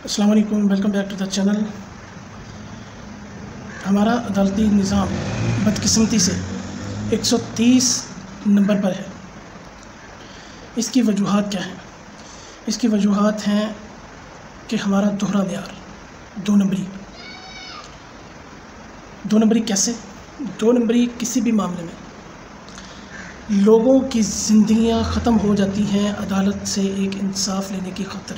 السلام علیکم، welcome back to the channel. ہمارا عدالتی نظام بدقسمتی سے 130 نمبر پر ہے۔ اس کی وجوہات کیا ہیں؟ اس کی وجوہات ہیں کہ ہمارا دوہرا معیار، دو نمبری کیسے؟ دو نمبری کسی بھی معاملے میں لوگوں کی زندگیاں ختم ہو جاتی ہیں عدالت سے ایک انصاف لینے کی خاطر،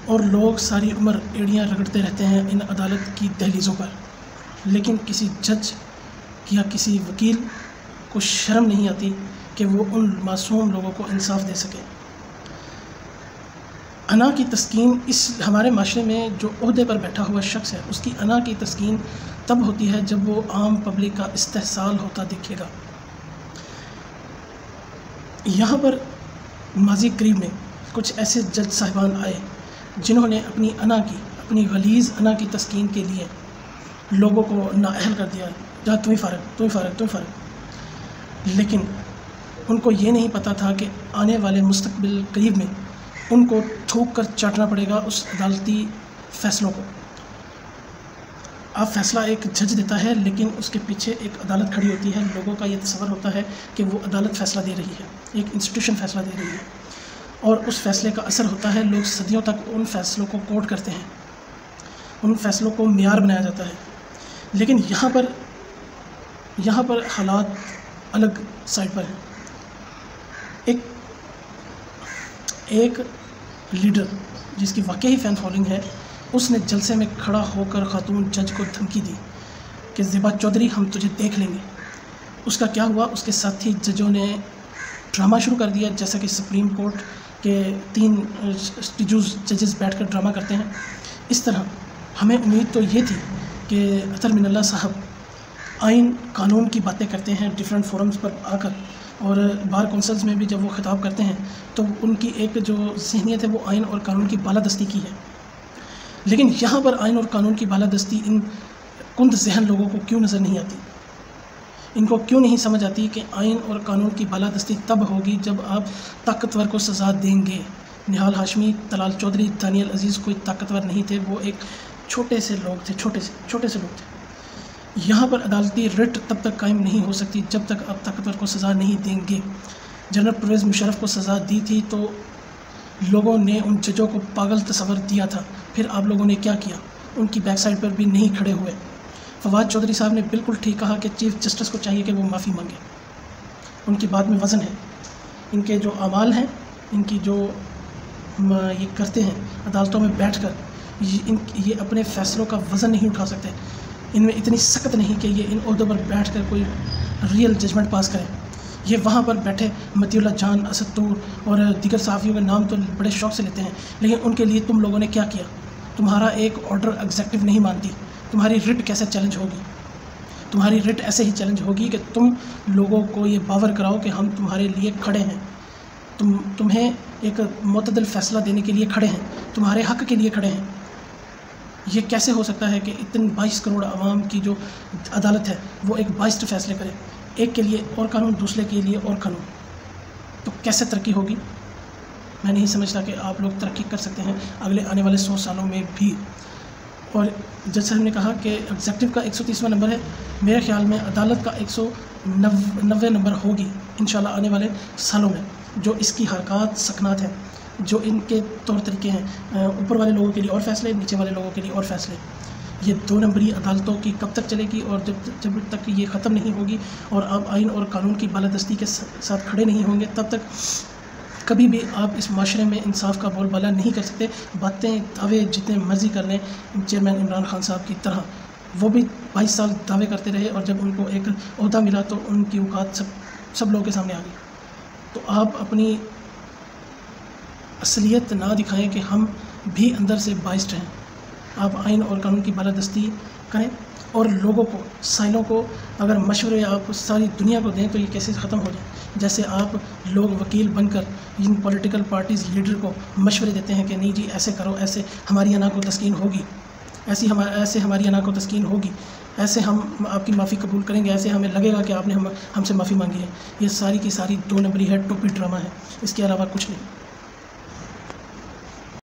اور لوگ ساری عمر ایڑیاں رگڑتے رہتے ہیں ان عدالت کی دہلیزوں پر، لیکن کسی جج یا کسی وکیل کو شرم نہیں آتی کہ وہ ان معصوم لوگوں کو انصاف دے سکے۔ انا کی تسکین اس ہمارے معاشرے میں جو عہدے پر بیٹھا ہوا شخص ہے، اس کی انا کی تسکین تب ہوتی ہے جب وہ عام پبلک کا استحصال ہوتا دیکھے گا۔ یہاں پر ماضی قریب میں کچھ ایسے جج صاحبان آئے جنہوں نے اپنی غلیظ انا کی تسکین کے لیے لوگوں کو نااہل کر دیا، جہاں تم ہی فارغ، لیکن ان کو یہ نہیں پتہ تھا کہ آنے والے مستقبل قریب میں ان کو تھوک کر چاٹنا پڑے گا اس عدالتی فیصلوں کو۔ اب فیصلہ ایک جج دیتا ہے، لیکن اس کے پیچھے ایک عدالت کھڑی ہوتی ہے۔ لوگوں کا یہ تصور ہوتا ہے کہ وہ عدالت فیصلہ دے رہی ہے، ایک انسٹیٹیوشن فیصلہ دے رہی ہے، اور اس فیصلے کا اثر ہوتا ہے۔ لوگ صدیوں تک ان فیصلوں کو کوٹ کرتے ہیں، ان فیصلوں کو معیار بنایا جاتا ہے، لیکن یہاں پر حالات الگ سائڈ پر ہیں۔ ایک لیڈر جس کی واقعی فین فالوئنگ ہے، اس نے جلسے میں کھڑا ہو کر خاتون جج کو دھمکی دی کہ زیبا چودھری، ہم تجھے دیکھ لیں گے۔ اس کا کیا ہوا؟ اس کے ساتھی ججوں نے ڈرامہ شروع کر دیا، جیسا کہ سپریم کورٹ کے 3 ججز بیٹھ کر ڈرامہ کرتے ہیں۔ اس طرح ہمیں امید تو یہ تھی کہ اطہر من اللہ صاحب آئین قانون کی باتیں کرتے ہیں ڈیفرنٹ فورمز پر آ کر، اور بار کونسلز میں بھی جب وہ خطاب کرتے ہیں تو ان کی ایک جو ذہنیت ہے وہ آئین اور قانون کی بالادستی کی ہے، لیکن یہاں پر آئین اور قانون کی بالادستی ان کند ذہن لوگوں کو کیوں نظر نہیں آتی؟ ان کو کیوں نہیں سمجھ آتی کہ آئین اور قانون کی بالادستی تب ہوگی جب آپ طاقتور کو سزا دیں گے؟ نہال ہاشمی، طلال چودھری، دانیال عزیز کوئی طاقتور نہیں تھے، وہ ایک چھوٹے سے لوگ تھے، چھوٹے سے لوگ تھے۔ یہاں پر عدالتی رٹ تب تک قائم نہیں ہو سکتی جب تک آپ طاقتور کو سزا نہیں دیں گے۔ جنرل پرویز مشرف کو سزا دی تھی تو لوگوں نے ان ججوں کو پاگل تصور دیا تھا، پھر آپ لوگوں نے کیا کیا؟ ان کی بیک سائڈ پر بھی نہیں کھڑے ہوئے۔ فواد چودھری صاحب نے بالکل ٹھیک کہا کہ چیف جسٹس کو چاہیے کہ وہ معافی مانگے، ان کی بات میں وزن ہے، ان کے جو اعمال ہیں، ان کی جو یہ کرتے ہیں عدالتوں میں بیٹھ کر، یہ اپنے فیصلوں کا وزن نہیں اٹھا سکتے، ان میں اتنی سخت نہیں کہ یہ ان عہدوں پر بیٹھ کر کوئی ریئل ججمنٹ پاس کریں۔ یہ وہاں پر بیٹھے مطیع اللہ جان، اسد طور اور دیگر صحافیوں کے نام تو بڑے شوق سے لیتے ہیں، لیکن ان کے لیے تم لوگوں نے کیا کیا؟ تمہارا ایک آرڈر ایگزیکٹو نہیں مانتی، تمہاری رٹ کیسے چیلنج ہوگی؟ تمہاری رٹ ایسے ہی چیلنج ہوگی کہ تم لوگوں کو یہ باور کراؤ کہ ہم تمہارے لیے کھڑے ہیں، تمہیں ایک معتدل فیصلہ دینے کے لیے کھڑے ہیں، تمہارے حق کے لیے کھڑے ہیں۔ یہ کیسے ہو سکتا ہے کہ اتنے 22 کروڑ عوام کی جو عدالت ہے وہ ایک باعث فیصلے کرے، ایک کے لیے اور قانون، دوسرے کے لیے اور قانون؟ تو کیسے ترقی ہوگی؟ میں نہیں سمجھتا کہ آپ لوگ ترقی کر سکتے ہیں اگلے آنے والے 100 سالوں میں بھی۔ اور جج صاحب نے کہا کہ ایگزیکٹو کا 130واں نمبر ہے، میرے خیال میں عدالت کا 190 نمبر ہوگی انشاءاللہ آنے والے سالوں میں، جو اس کی حرکات سکنات ہیں، جو ان کے طور طریقے ہیں، اوپر والے لوگوں کے لیے اور فیصلے، نیچے والے لوگوں کے لیے اور فیصلے۔ یہ 2 نمبری عدالتوں کی کب تک چلے گی؟ اور جب تک یہ ختم نہیں ہوگی اور آپ آئین اور قانون کی بالادستی کے ساتھ کھڑے نہیں ہوں گے، تب تک کبھی بھی آپ اس معاشرے میں انصاف کا بول بالا نہیں کر سکتے۔ باتیں، دعوے جتنے مرضی کر لیں، چیئرمین عمران خان صاحب کی طرح، وہ بھی 22 سال دعوے کرتے رہے، اور جب ان کو ایک عہدہ ملا تو ان کی اوقات سب لوگوں کے سامنے آ گئی۔ تو آپ اپنی اصلیت نہ دکھائیں کہ ہم بھی اندر سے باعث ہیں۔ آپ آئین اور قانون کی بالادستی کریں، اور لوگوں کو، سائلوں کو اگر مشورے آپ ساری دنیا کو دیں تو یہ کیسے ختم ہو جائیں؟ جیسے آپ لوگ وکیل بن کر ان پولیٹیکل پارٹیز لیڈر کو مشورے دیتے ہیں کہ نہیں جی ایسے کرو، ایسے ہماری انا کو تسکین ہوگی، ایسے ہماری انا کو تسکین ہوگی، ایسے ہم آپ کی معافی قبول کریں گے، ایسے ہمیں لگے گا کہ آپ نے ہم سے معافی مانگی ہے۔ یہ ساری کی ساری 2 نمبری ہے، ٹوپی ڈرامہ ہے، اس کے علاوہ کچھ نہیں۔